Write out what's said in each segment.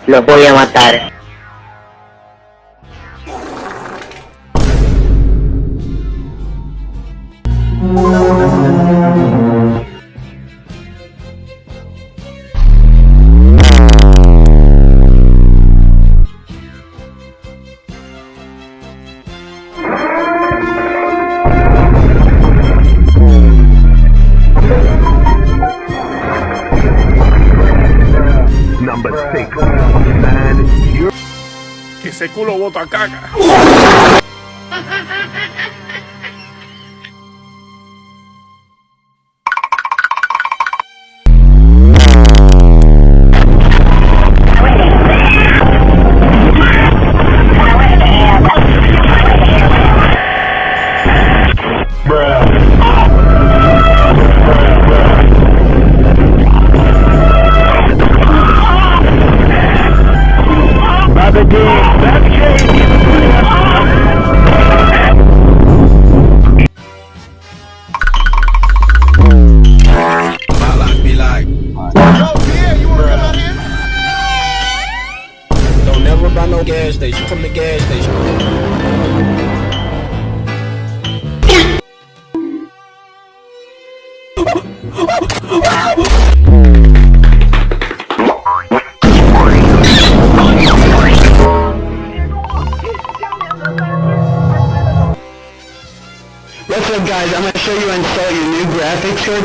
Los voy a matar. Que ese culo bota caca. No gas station. From the gas station. What's up, guys? I'm gonna show you how to install your new graphics card.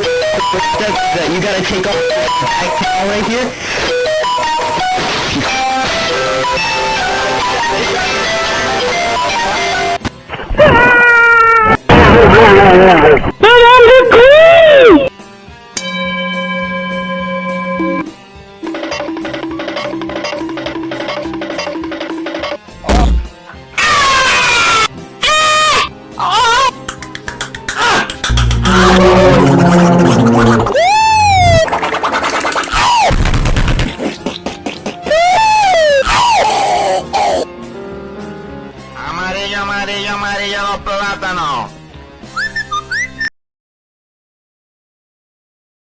That you gotta take off the back panel right here. Amarillo, amarillo, amarillo, los plátanos.